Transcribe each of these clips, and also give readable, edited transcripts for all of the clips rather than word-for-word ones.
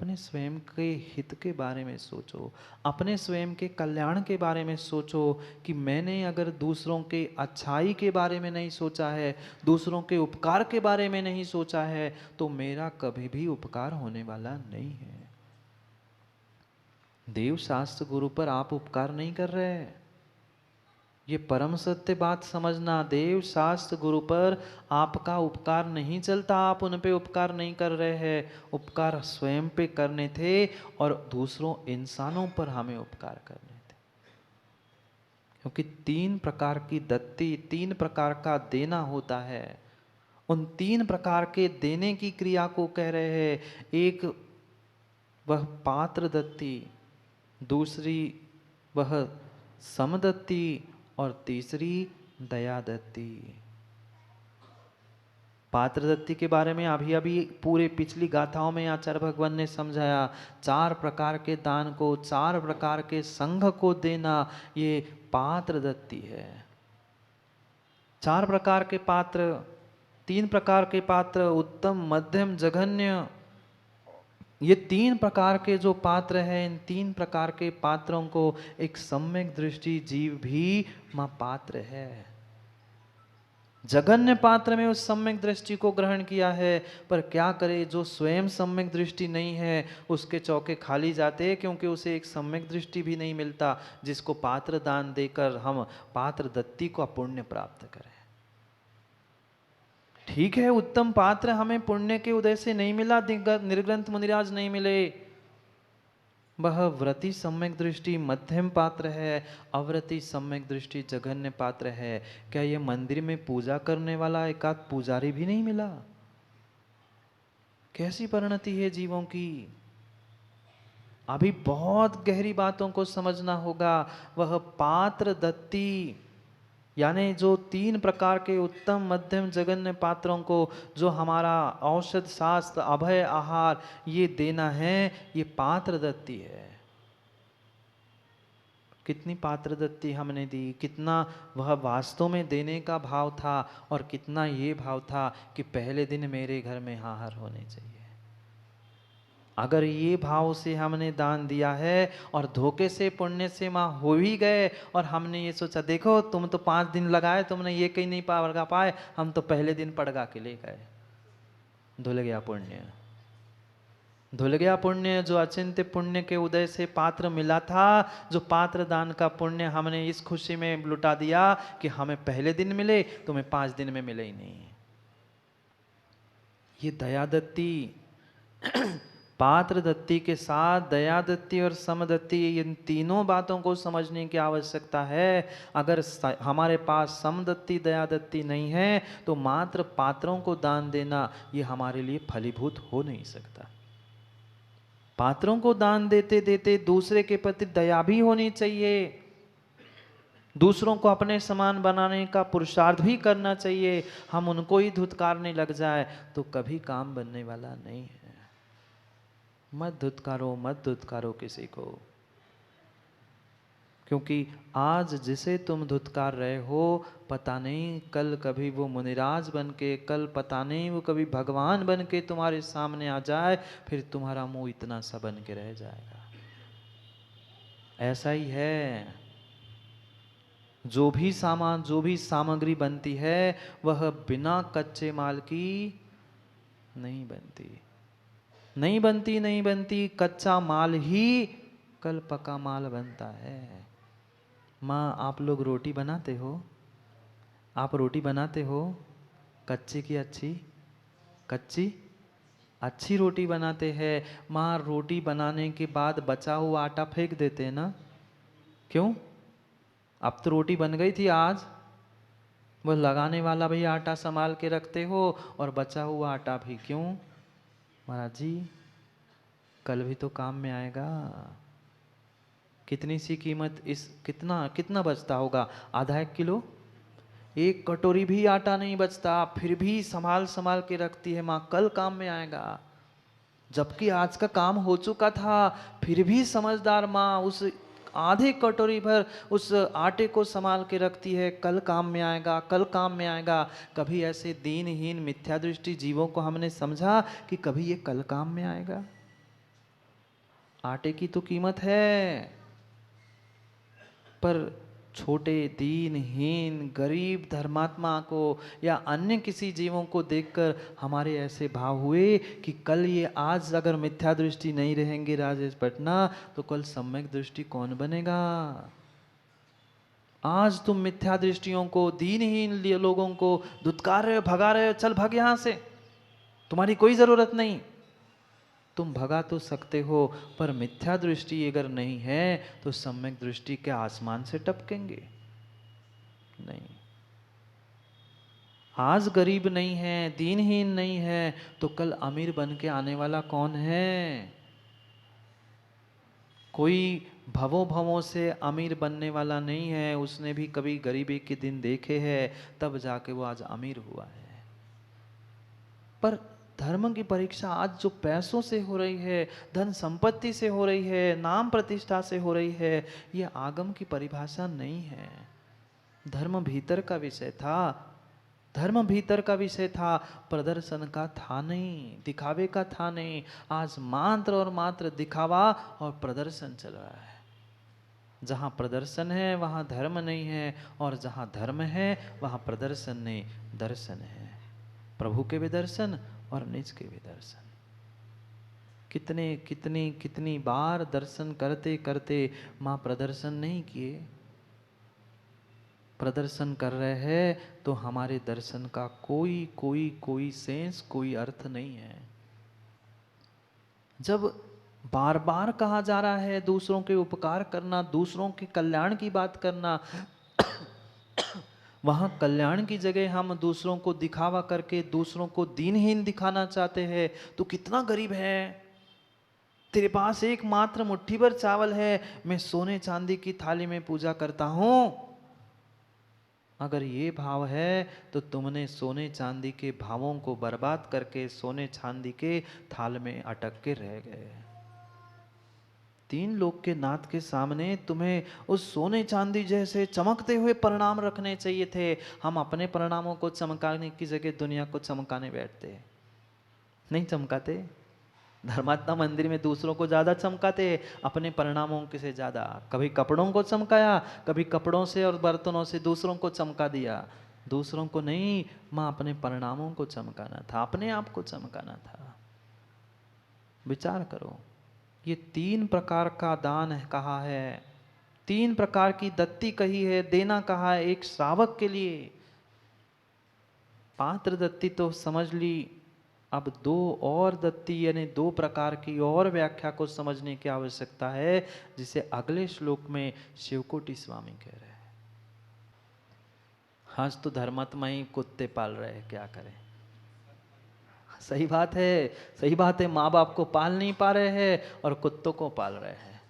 अपने स्वयं के हित के बारे में सोचो, अपने स्वयं के कल्याण के बारे में सोचो कि मैंने अगर दूसरों के अच्छाई के बारे में नहीं सोचा है, दूसरों के उपकार के बारे में नहीं सोचा है, तो मेरा कभी भी उपकार होने वाला नहीं है। देव शास्त्र गुरु पर आप उपकार नहीं कर रहे हैं, ये परम सत्य बात समझना। देव शास्त्र गुरु पर आपका उपकार नहीं चलता, आप उन पे उपकार नहीं कर रहे हैं। उपकार स्वयं पे करने थे और दूसरों इंसानों पर हमें उपकार करने थे। क्योंकि 3 प्रकार की दत्ती, 3 प्रकार का देना होता है। उन 3 प्रकार के देने की क्रिया को कह रहे हैं। एक वह पात्र दत्ती, दूसरी वह समदत्ती और तीसरी दया दत्ती। पात्र दत्ती के बारे में अभी अभी पूरे पिछली गाथाओं में आचार्य भगवान ने समझाया। 4 प्रकार के दान को, 4 प्रकार के संघ को देना, ये पात्र दत्ती है। 4 प्रकार के पात्र, 3 प्रकार के पात्र, उत्तम, मध्यम, जघन्य, ये 3 प्रकार के जो पात्र हैं, इन 3 प्रकार के पात्रों को एक सम्यक दृष्टि जीव भी मां पात्र है। जघन्य पात्र में उस सम्यक दृष्टि को ग्रहण किया है, पर क्या करे जो स्वयं सम्यक दृष्टि नहीं है, उसके चौके खाली जाते हैं, क्योंकि उसे एक सम्यक दृष्टि भी नहीं मिलता जिसको पात्र दान देकर हम पात्र दत्ती को पुण्य प्राप्त करें। ठीक है, उत्तम पात्र हमें पुण्य के उदय से नहीं मिला, निर्ग्रंथ मुनिराज नहीं मिले। वह व्रति सम्यक दृष्टि मध्यम पात्र है, अव्रति सम्यक दृष्टि जघन्य पात्र है। क्या यह मंदिर में पूजा करने वाला एकाध पुजारी भी नहीं मिला? कैसी परिणति है जीवों की। अभी बहुत गहरी बातों को समझना होगा। वह पात्र दत्ती, यानी जो 3 प्रकार के उत्तम मध्यम जघन्य पात्रों को, जो हमारा औषध शास्त्र अभय आहार ये देना है, ये पात्र दत्ती है। कितनी पात्र दत्ती हमने दी, कितना वह वास्तव में देने का भाव था, और कितना ये भाव था कि पहले दिन मेरे घर में हाहार होने चाहिए। अगर ये भाव से हमने दान दिया है और धोखे से पुण्य से माँ हो ही गए, और हमने ये सोचा देखो तुम तो 5 दिन लगाए, तुमने ये कहीं नहीं पड़गा पाए, हम तो पहले दिन पड़गा के ले गए, धुल गया पुण्य। धुल गया पुण्य, जो अचिंत्य पुण्य के उदय से पात्र मिला था, जो पात्र दान का पुण्य हमने इस खुशी में लुटा दिया कि हमें पहले दिन मिले, तुम्हें 5 दिन में मिले ही नहीं। ये दया दत्ती, पात्र दत्ती के साथ दया दत्ती और समदत्ती, इन तीनों बातों को समझने की आवश्यकता है। अगर हमारे पास समदत्ती दया दत्ती नहीं है, तो मात्र पात्रों को दान देना ये हमारे लिए फलीभूत हो नहीं सकता। पात्रों को दान देते देते दूसरे के प्रति दया भी होनी चाहिए, दूसरों को अपने समान बनाने का पुरुषार्थ भी करना चाहिए। हम उनको ही धुतकारने लग जाए तो कभी काम बनने वाला नहीं है। मत धुतकारो, मत धुतकारो किसी को, क्योंकि आज जिसे तुम धुतकार रहे हो, पता नहीं कल कभी वो मुनिराज बन के, कल पता नहीं वो कभी भगवान बन के तुम्हारे सामने आ जाए, फिर तुम्हारा मुंह इतना सा बन के रह जाएगा। ऐसा ही है, जो भी सामान, जो भी सामग्री बनती है, वह बिना कच्चे माल की नहीं बनती, नहीं बनती, नहीं बनती। कच्चा माल ही कल पका माल बनता है। माँ, आप लोग रोटी बनाते हो? आप रोटी बनाते हो कच्ची की अच्छी? कच्ची अच्छी रोटी बनाते हैं। माँ, रोटी बनाने के बाद बचा हुआ आटा फेंक देते हैं ना, क्यों? अब तो रोटी बन गई थी आज, वो लगाने वाला भी आटा संभाल के रखते हो, और बचा हुआ आटा भी क्यों? महाराज जी, कल भी तो काम में आएगा। कितनी सी कीमत, इस कितना कितना बचता होगा? आधा 1 किलो, 1 कटोरी भी आटा नहीं बचता, फिर भी संभाल संभाल के रखती है माँ, कल काम में आएगा। जबकि आज का काम हो चुका था, फिर भी समझदार माँ उस आधे कटोरी भर उस आटे को संभाल के रखती है, कल काम में आएगा, कल काम में आएगा। कभी ऐसे दीनहीन मिथ्या दृष्टि जीवों को हमने समझा कि कभी ये कल काम में आएगा? आटे की तो कीमत है, पर छोटे दीनहीन गरीब धर्मात्मा को या अन्य किसी जीवों को देखकर हमारे ऐसे भाव हुए कि कल ये आज अगर मिथ्या दृष्टि नहीं रहेंगे राजेश पटना, तो कल सम्यक दृष्टि कौन बनेगा? आज तुम मिथ्या दृष्टियों को, दीनहीन लोगों को धुतकार रहे हो, भगा रहे हो, चल भाग यहां से, तुम्हारी कोई जरूरत नहीं। तुम भगा तो सकते हो, पर मिथ्या दृष्टि अगर नहीं है तो सम्यक दृष्टि के आसमान से टपकेंगे नहीं। आज गरीब नहीं है, दीनहीन नहीं है, तो कल अमीर बन के आने वाला कौन है? कोई भवों भवों से अमीर बनने वाला नहीं है, उसने भी कभी गरीबी के दिन देखे हैं, तब जाके वो आज अमीर हुआ है। पर धर्म की परीक्षा आज जो पैसों से हो रही है, धन संपत्ति से हो रही है, नाम प्रतिष्ठा से हो रही है, ये आगम की परिभाषा नहीं है। धर्म भीतर का विषय था, धर्म भीतर का विषय था, प्रदर्शन का था नहीं, दिखावे का था नहीं। आज मात्र और मात्र दिखावा और प्रदर्शन चल रहा है। जहाँ प्रदर्शन है वहाँ धर्म नहीं है, और जहाँ धर्म है वहाँ प्रदर्शन नहीं, दर्शन है। प्रभु के भी दर्शन और निज के भी दर्शन। कितने कितनी कितनी बार दर्शन करते करते माँ प्रदर्शन नहीं किए। प्रदर्शन कर रहे हैं तो हमारे दर्शन का कोई कोई कोई सेंस, कोई अर्थ नहीं है। जब बार बार कहा जा रहा है दूसरों के उपकार करना, दूसरों के कल्याण की बात करना, वहां कल्याण की जगह हम दूसरों को दिखावा करके दूसरों को दीनहीन दिखाना चाहते हैं। तो कितना गरीब है, तेरे पास एक मात्र मुट्ठी भर चावल है, मैं सोने चांदी की थाली में पूजा करता हूं। अगर ये भाव है तो तुमने सोने चांदी के भावों को बर्बाद करके सोने चांदी के थाल में अटक के रह गए। तीन लोक के नाथ के सामने तुम्हें उस सोने चांदी जैसे चमकते हुए परिणाम रखने चाहिए थे। हम अपने परिणामों को चमकाने की जगह दुनिया को चमकाने बैठते, नहीं चमकाते। धर्मात्मा मंदिर में दूसरों को ज्यादा चमकाते, अपने परिणामों के से ज्यादा। कभी कपड़ों को चमकाया, कभी कपड़ों से और बर्तनों से दूसरों को चमका दिया। दूसरों को नहीं, मां अपने परिणामों को चमकाना था, अपने आप को चमकाना था। विचार करो, ये तीन प्रकार का दान है कहा है, तीन प्रकार की दत्ती कही है, देना कहा है एक श्रावक के लिए। पात्र दत्ती तो समझ ली, अब दो और दत्ती यानी दो प्रकार की और व्याख्या को समझने की आवश्यकता है, जिसे अगले श्लोक में शिवकोटि स्वामी कह रहे हैं। आज तो धर्मात्मा ही कुत्ते पाल रहे हैं, क्या करें। सही बात है, सही बात है, माँ बाप को पाल नहीं पा रहे हैं और कुत्तों को पाल रहे हैं।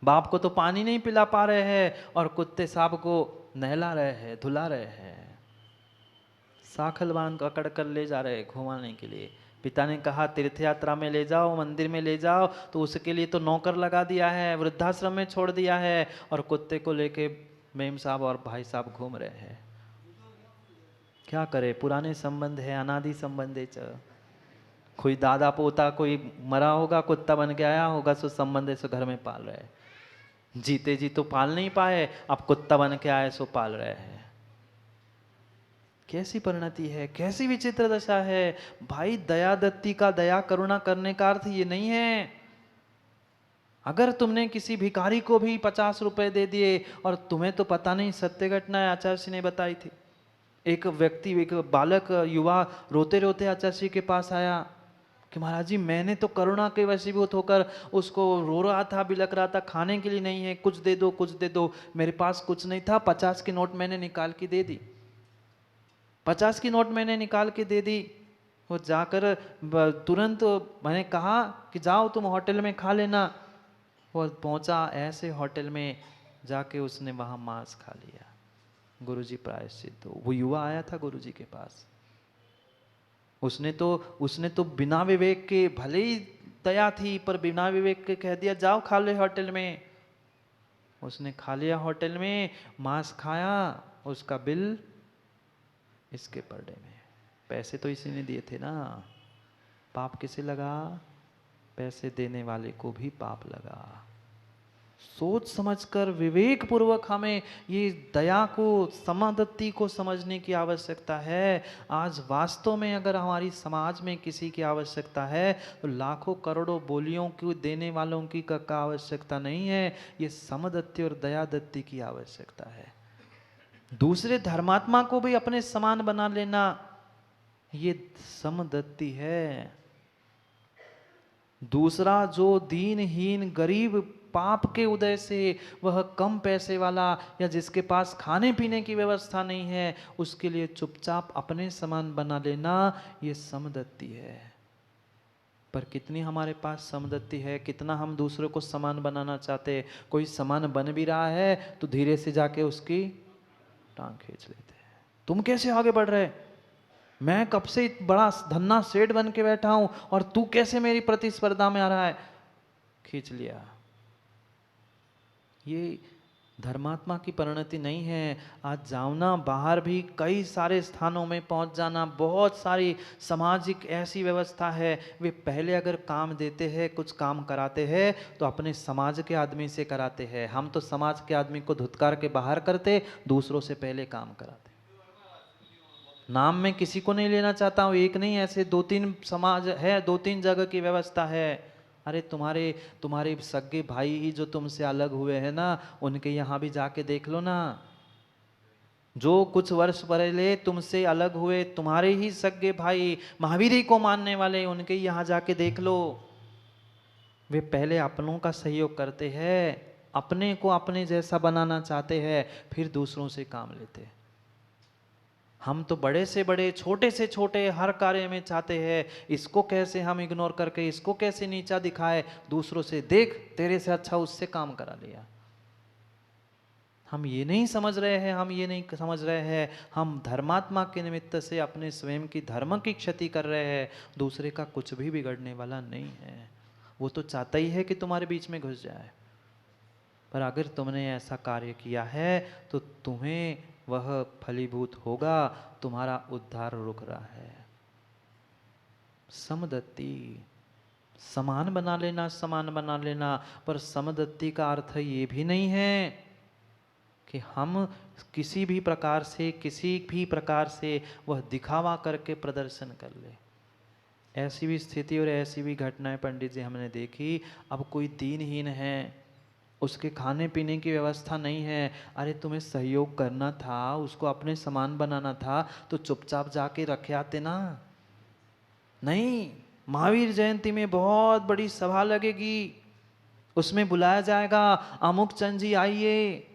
बाप को तो पानी नहीं पिला पा रहे हैं और कुत्ते सांप को नहला रहे हैं, धुला रहे हैं। साखल बांध पकड़ कर ले जा रहे घुमाने के लिए। पिता ने कहा तीर्थ यात्रा में ले जाओ, मंदिर में ले जाओ, तो उसके लिए तो नौकर लगा दिया है, वृद्धाश्रम में छोड़ दिया है, और कुत्ते को लेके मेम साहब और भाई साहब घूम रहे हैं। क्या करे, पुराने संबंध है, अनादि संबंध है। कोई दादा पोता कोई मरा होगा, कुत्ता बन के आया होगा, सो संबंध से घर में पाल रहे हैं। जीते जी तो पाल नहीं पाए, अब कुत्ता बन के आए सो पाल रहे हैं। कैसी परिणति है, कैसी विचित्र दशा है भाई। दया दत्ती का, दया करुणा करने का अर्थ ये नहीं है। अगर तुमने किसी भिखारी को भी 50 रुपए दे दिए, और तुम्हें तो पता नहीं, सत्य घटना है, आचार्य जी ने बताई थी। एक व्यक्ति, एक बालक युवा रोते रोते आचार्य जी के पास आया कि महाराज जी मैंने तो करुणा के वशीभूत होकर उसको रो रहा था, बिलक रहा था, खाने के लिए नहीं है, कुछ दे दो कुछ दे दो। मेरे पास कुछ नहीं था, 50 की नोट मैंने निकाल के दे दी, 50 की नोट मैंने निकाल के दे दी। वो जाकर तुरंत मैंने कहा कि जाओ तुम होटल में खा लेना। वो पहुंचा ऐसे होटल में, जाके उसने वहां मांस खा लिया। गुरुजी प्रायश्चित। वो युवा आया था गुरुजी के पास, उसने तो बिना विवेक के, भले ही दया थी पर बिना विवेक के कह दिया जाओ खा ले होटल में। उसने खा लिया होटल में, मांस खाया, उसका बिल इसके पर्दे में। पैसे तो इसी ने दिए थे ना, पाप किसे लगा? पैसे देने वाले को भी पाप लगा। सोच समझकर विवेक पूर्वक हमें ये दया को, समादत्ति को समझने की आवश्यकता है। आज वास्तव में अगर हमारी समाज में किसी की आवश्यकता है तो लाखों करोड़ों बोलियों को देने वालों की का आवश्यकता नहीं है, ये समदत्ति और दयादत्ति की आवश्यकता है। दूसरे धर्मात्मा को भी अपने समान बना लेना, ये समदत्ति है। दूसरा जो दीनहीन गरीब पाप के उदय से वह कम पैसे वाला या जिसके पास खाने पीने की व्यवस्था नहीं है, उसके लिए चुपचाप अपने समान बना लेना, ये समदत्ति है। पर कितनी हमारे पास समदत्ति है, कितना हम दूसरों को समान बनाना चाहते। कोई समान बन भी रहा है तो धीरे से जाके उसकी टांग खींच लेते हैं। तुम कैसे आगे बढ़ रहे, मैं कब से बड़ा धन्ना सेठ बन के बैठा हूं और तू कैसे मेरी प्रतिस्पर्धा में आ रहा है, खींच लिया। ये धर्मात्मा की परिणति नहीं है। आज जाओ ना बाहर भी कई सारे स्थानों में पहुंच जाना, बहुत सारी सामाजिक ऐसी व्यवस्था है, वे पहले अगर काम देते हैं, कुछ काम कराते हैं तो अपने समाज के आदमी से कराते हैं। हम तो समाज के आदमी को धुतकार के बाहर करते, दूसरों से पहले काम कराते। नाम में किसी को नहीं लेना चाहता हूँ, एक नहीं, ऐसे 2-3 समाज है, 2-3 जगह की व्यवस्था है। अरे तुम्हारे सगे भाई ही जो तुमसे अलग हुए हैं ना, उनके यहाँ भी जाके देख लो ना। जो कुछ वर्ष पहले तुमसे अलग हुए, तुम्हारे ही सगे भाई, महावीर ही को मानने वाले, उनके यहाँ जाके देख लो। वे पहले अपनों का सहयोग करते हैं, अपने को अपने जैसा बनाना चाहते हैं, फिर दूसरों से काम लेते हैं। हम तो बड़े से बड़े, छोटे से छोटे हर कार्य में चाहते हैं इसको कैसे हम इग्नोर करके, इसको कैसे नीचा दिखाए, दूसरों से देख तेरे से अच्छा उससे काम करा लिया। हम ये नहीं समझ रहे हैं, हम ये नहीं समझ रहे हैं, हम धर्मात्मा के निमित्त से अपने स्वयं की धर्म की क्षति कर रहे हैं। दूसरे का कुछ भी बिगड़ने वाला नहीं है, वो तो चाहता ही है कि तुम्हारे बीच में घुस जाए। पर अगर तुमने ऐसा कार्य किया है तो तुम्हें वह फलीभूत होगा, तुम्हारा उद्धार रुक रहा है। समदत्ति, समान बना लेना, समान बना लेना। पर समदत्ति का अर्थ ये भी नहीं है कि हम किसी भी प्रकार से वह दिखावा करके प्रदर्शन कर ले। ऐसी भी स्थिति और ऐसी भी घटनाएं पंडित जी हमने देखी। अब कोई दीनहीन है, उसके खाने पीने की व्यवस्था नहीं है, अरे तुम्हें सहयोग करना था, उसको अपने समान बनाना था तो चुपचाप जाके रखे आते ना। नहीं, महावीर जयंती में बहुत बड़ी सभा लगेगी, उसमें बुलाया जाएगा, अमुक चंद जी आइए,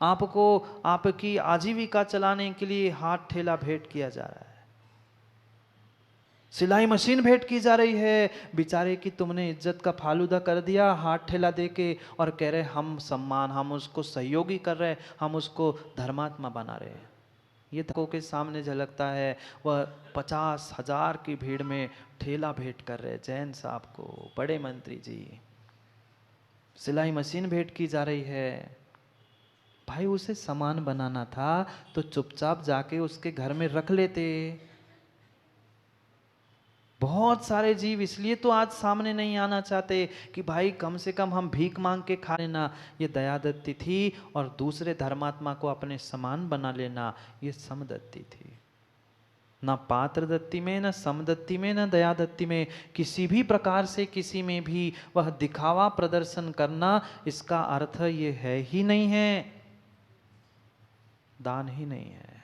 आपको आपकी आजीविका चलाने के लिए हाथ ठेला भेंट किया जा रहा है, सिलाई मशीन भेंट की जा रही है। बेचारे की तुमने इज्जत का फालूदा कर दिया हाथ ठेला देके, और कह रहे हम सम्मान, हम उसको सहयोगी कर रहे, हम उसको धर्मात्मा बना रहे हैं। ये धक्कों के सामने झलकता है। वह 50,000 की भीड़ में ठेला भेंट कर रहे जैन साहब को, बड़े मंत्री जी, सिलाई मशीन भेंट की जा रही है। भाई उसे सामान बनाना था तो चुपचाप जाके उसके घर में रख लेते। बहुत सारे जीव इसलिए तो आज सामने नहीं आना चाहते कि भाई कम से कम हम भीख मांग के खा लेना, ये दयादत्ति थी। और दूसरे धर्मात्मा को अपने समान बना लेना, ये समदत्ति थी। ना पात्र दत्ति में, ना समदत्ति में, ना दयादत्ति में, किसी भी प्रकार से किसी में भी वह दिखावा प्रदर्शन करना, इसका अर्थ ये है ही नहीं है, दान ही नहीं है।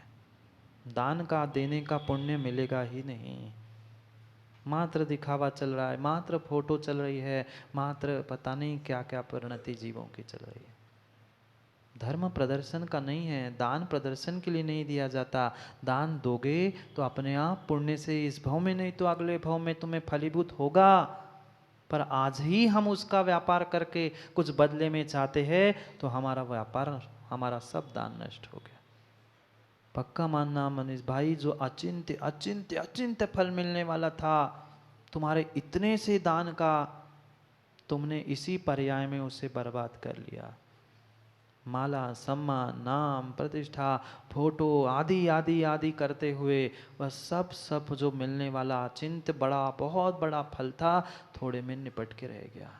दान का, देने का पुण्य मिलेगा ही नहीं। मात्र दिखावा चल रहा है, मात्र फोटो चल रही है, मात्र पता नहीं क्या क्या परिणति जीवों की चल रही है। धर्म प्रदर्शन का नहीं है, दान प्रदर्शन के लिए नहीं दिया जाता। दान दोगे तो अपने आप पुण्य से इस भाव में नहीं तो अगले भाव में तुम्हें फलीभूत होगा। पर आज ही हम उसका व्यापार करके कुछ बदले में चाहते हैं तो हमारा व्यापार, हमारा सब दान नष्ट हो गया। पक्का मानना मनीष भाई, जो अचिंत्य अचिंत्य अचिंत्य फल मिलने वाला था तुम्हारे इतने से दान का, तुमने इसी पर्याय में उसे बर्बाद कर लिया। माला, सम्मान, नाम, प्रतिष्ठा, फोटो आदि आदि आदि करते हुए वह सब जो मिलने वाला अचिंत्य बड़ा बहुत बड़ा फल था, थोड़े में निपट के रह गया।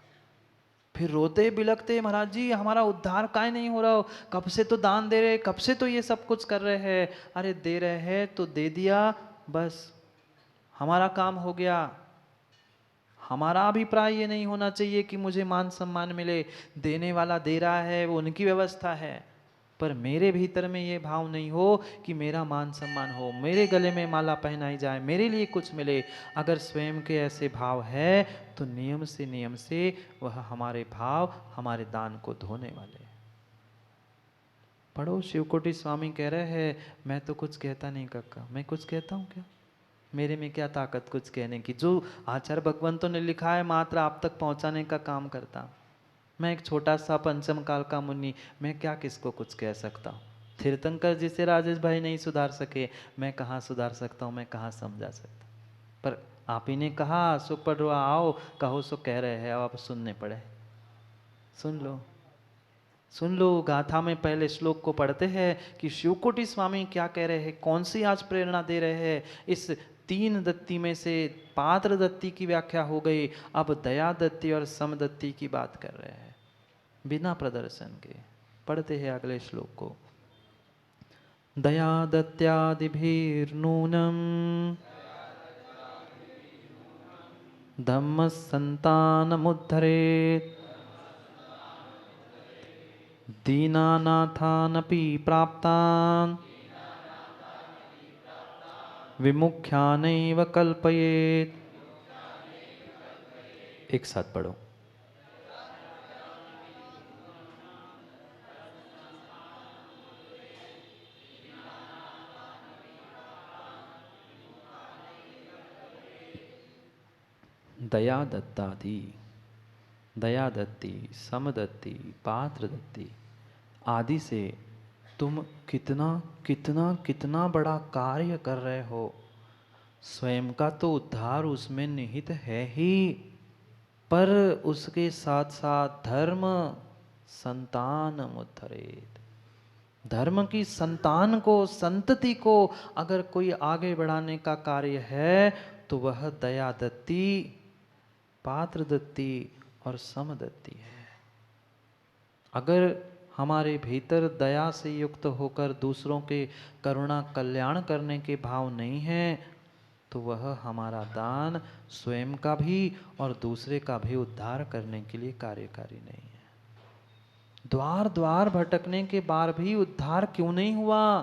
फिर रोते बिलखते, महाराज जी हमारा उद्धार काहे नहीं हो रहा हो, कब से तो दान दे रहे, कब से तो ये सब कुछ कर रहे हैं। अरे दे रहे हैं तो दे दिया, बस हमारा काम हो गया। हमारा अभिप्राय ये नहीं होना चाहिए कि मुझे मान सम्मान मिले, देने वाला दे रहा है वो उनकी व्यवस्था है, पर मेरे भीतर में ये भाव नहीं हो कि मेरा मान सम्मान हो, मेरे गले में माला पहनाई जाए, मेरे लिए कुछ मिले। अगर स्वयं के ऐसे भाव है तो नियम से वह हमारे भाव हमारे दान को धोने वाले। पढ़ो, शिवकोटि स्वामी कह रहे हैं मैं तो कुछ कहता नहीं काका, मैं कुछ कहता हूँ क्या, मेरे में क्या ताकत कुछ कहने की। जो आचार्य भगवंतों ने लिखा है मात्र आप तक पहुंचाने का काम करता। मैं एक छोटा सा पंचम काल का मुनि, मैं क्या किसको कुछ कह सकता हूँ। तीर्थंकर जिसे राजेश भाई नहीं सुधार सके, मैं कहाँ सुधार सकता हूँ, मैं कहाँ समझा सकता। पर आप ही ने कहा सो पढ़ो, आओ कहो सो कह रहे हैं, अब आप सुनने पड़े। सुन लो गाथा में पहले श्लोक को पढ़ते हैं कि शिवकोटि स्वामी क्या कह रहे हैं, कौन सी आज प्रेरणा दे रहे हैं। इस तीन दत्ती में से पात्र दत्ती की व्याख्या हो गई, अब दया दत्ती और समदत्ती की बात कर रहे हैं बिना प्रदर्शन के। पढ़ते हैं अगले श्लोक को। दया दत्यादिभिर्नूनम धम्म संतानमुद्धरेत् दीनानाथानपि प्राप्तान् विमुख्यानैव कल्पयेत्। एक साथ पढ़ो। दया दत्तादि, दया दत्ती, समदत्ती, पात्र दत्ती आदि से तुम कितना कितना कितना बड़ा कार्य कर रहे हो। स्वयं का तो उद्धार उसमें निहित है ही, पर उसके साथ साथ धर्म संतान उद्धरेत, धर्म की संतान को, संतति को अगर कोई आगे बढ़ाने का कार्य है तो वह दया दत्ती, पात्र दत्ती और समदत्ती है। अगर हमारे भीतर दया से युक्त होकर दूसरों के करुणा कल्याण करने के भाव नहीं है तो वह हमारा दान स्वयं का भी और दूसरे का भी उद्धार करने के लिए कार्यकारी नहीं है। द्वार द्वार भटकने के बाद भी उद्धार क्यों नहीं हुआ?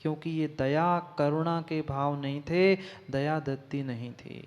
क्योंकि ये दया करुणा के भाव नहीं थे, दया दत्ती नहीं थी।